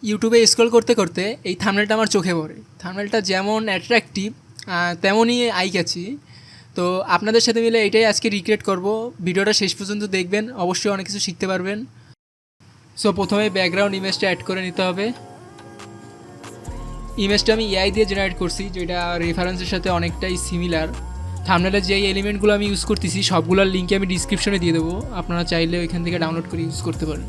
ইউটিউবে স্ক্রল করতে করতে এই থাম্বনেলটা আমার চোখে পড়ে। থাম্বনেলটা যেমন অ্যাট্রাকটিভ তেমনই আই ক্যাচি। তো আপনাদের সাথে মিলে এটাই আজকে রিক্রিয়েট করব। ভিডিওটা শেষ পর্যন্ত দেখবেন, অবশ্যই অনেক কিছু শিখতে পারবেন। সো প্রথমে ব্যাকগ্রাউন্ড ইমেজটা অ্যাড করে নিতে হবে। ইমেজটা আমি এআই দিয়ে জেনারেট করছি, যেটা রেফারেন্সের সাথে অনেকটাই সিমিলার। থাম্বনেলের যেই এলিমেন্টগুলো আমি ইউজ করতেছি সবগুলোর লিঙ্কে আমি ডিসক্রিপশনে দিয়ে দেবো, আপনারা চাইলে ওইখান থেকে ডাউনলোড করে ইউজ করতে পারেন।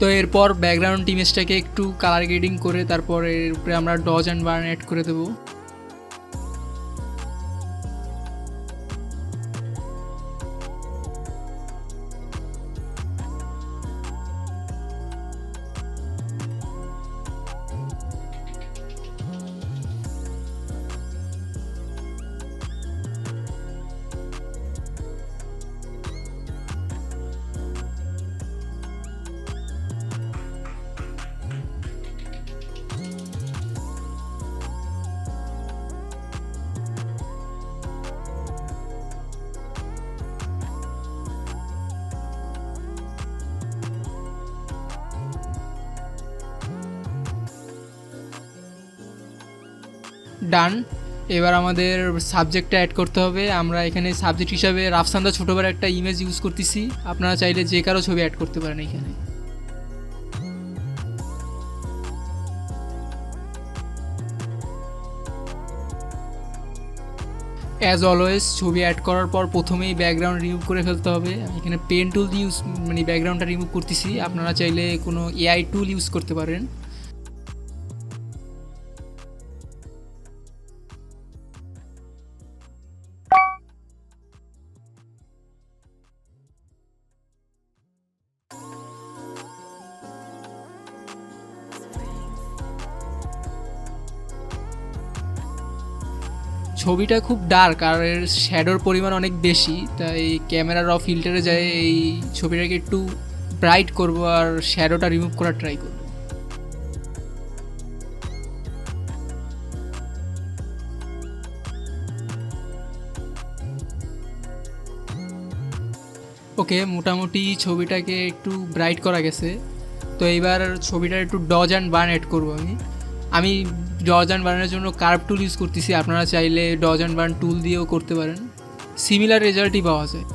তো এরপর ব্যাকগ্রাউন্ড ইমেজটাকে একটু কালার গ্রেডিং করে তারপর এর উপরে আমরা ডজ অ্যান্ড বার্ন অ্যাড করে দেবো। ডান। এবার আমাদের সাবজেক্টটা অ্যাড করতে হবে। আমরা এখানে সাবজেক্ট হিসাবে রাফসান্দা ছোটোবার একটা ইমেজ ইউজ করতেছি, আপনারা চাইলে যে কারো ছবি অ্যাড করতে পারেন এখানে। অ্যাজ অলওয়েজ ছবি অ্যাড করার পর প্রথমেই ব্যাকগ্রাউন্ড রিমুভ করে ফেলতে হবে। আমি এখানে পেন টুল দিয়ে ব্যাকগ্রাউন্ডটা রিমুভ করতেছি, আপনারা চাইলে কোনো এআই টুল ইউজ করতে পারেন। ছবিটা খুব ডার্ক আর এর শ্যাডোর পরিমাণ অনেক বেশি, তাই ক্যামেরার ফিল্টারে যায় এই ছবিটাকে একটু ব্রাইট করব আর শ্যাডোটা রিমুভ করার ট্রাই করব। ওকে, মোটামুটি ছবিটাকে একটু ব্রাইট করা গেছে। তো এইবার ছবিটার একটু ডজ অ্যান্ড বার্ন অ্যাড করবো। আমি ডজ অ্যান্ড বার্নের জন্য কার্ভ টুল ইউজ করতেছি, আপনারা চাইলে ডজ অ্যান্ড বার্ন টুল দিয়েও করতে পারেন, সিমিলার রেজাল্টই পাওয়া যায়।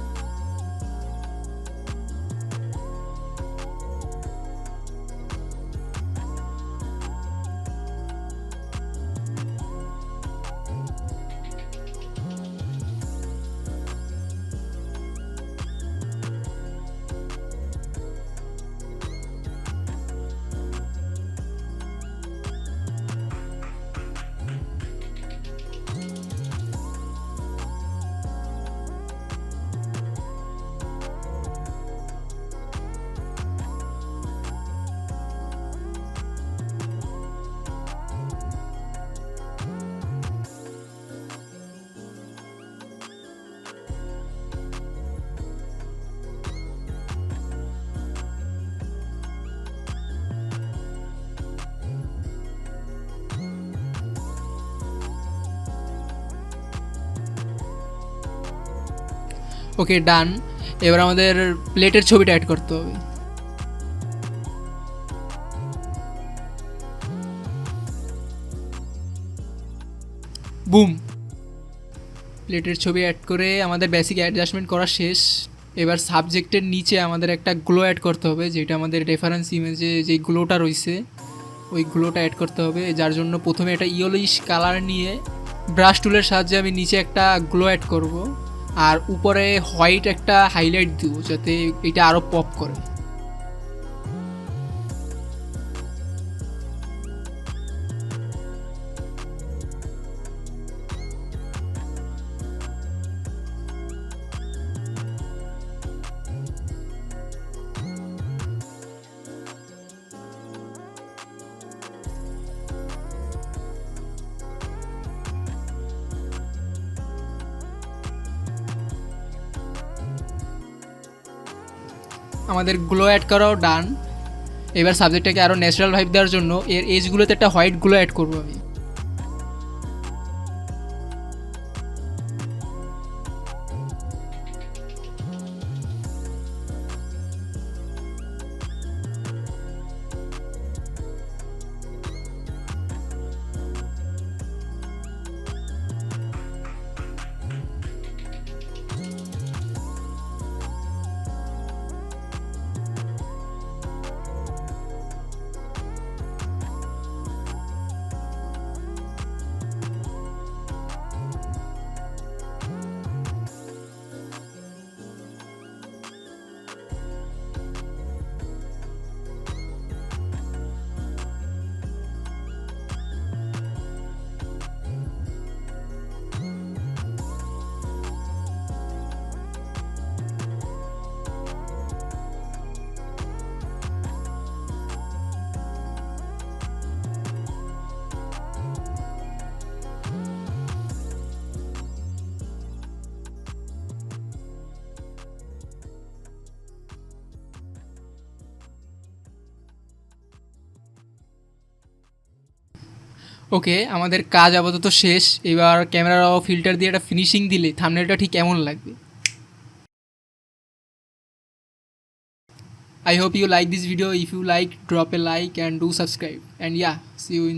ওকে, ডান। এবার আমাদের প্লেটের ছবিটা অ্যাড করতে হবে। বুম, প্লেটের ছবি অ্যাড করে আমাদের বেসিক অ্যাডজাস্টমেন্ট করা শেষ। এবার সাবজেক্টের নিচে আমাদের একটা গ্লো অ্যাড করতে হবে, যেটা আমাদের রেফারেন্স ইমেজে যেই গ্লোটা রয়েছে ওই গ্লোটা অ্যাড করতে হবে। যার জন্য প্রথমে একটা ইয়েলোইশ কালার নিয়ে ব্রাশ টুলের সাহায্যে আমি নিচে একটা গ্লো অ্যাড করব আর উপরে হোয়াইট একটা হাইলাইট দিব যাতে এটা আরও পপ করে। আমাদের গ্লো অ্যাড করাও ডান। এবার সাবজেক্টটাকে আরও ন্যাচারাল ভাইব দেওয়ার জন্য এর এজগুলোতে একটা হোয়াইট গ্লো অ্যাড করবো আমি। ওকে, আমাদের কাজ আপাতত শেষ। এবার ক্যামেরার ফিল্টার দিয়ে একটা ফিনিশিং দিলে থাম্বনেলটা ঠিক কেমন লাগবে। I hope you like this video. If you like, drop a like and do subscribe. And yeah, see you in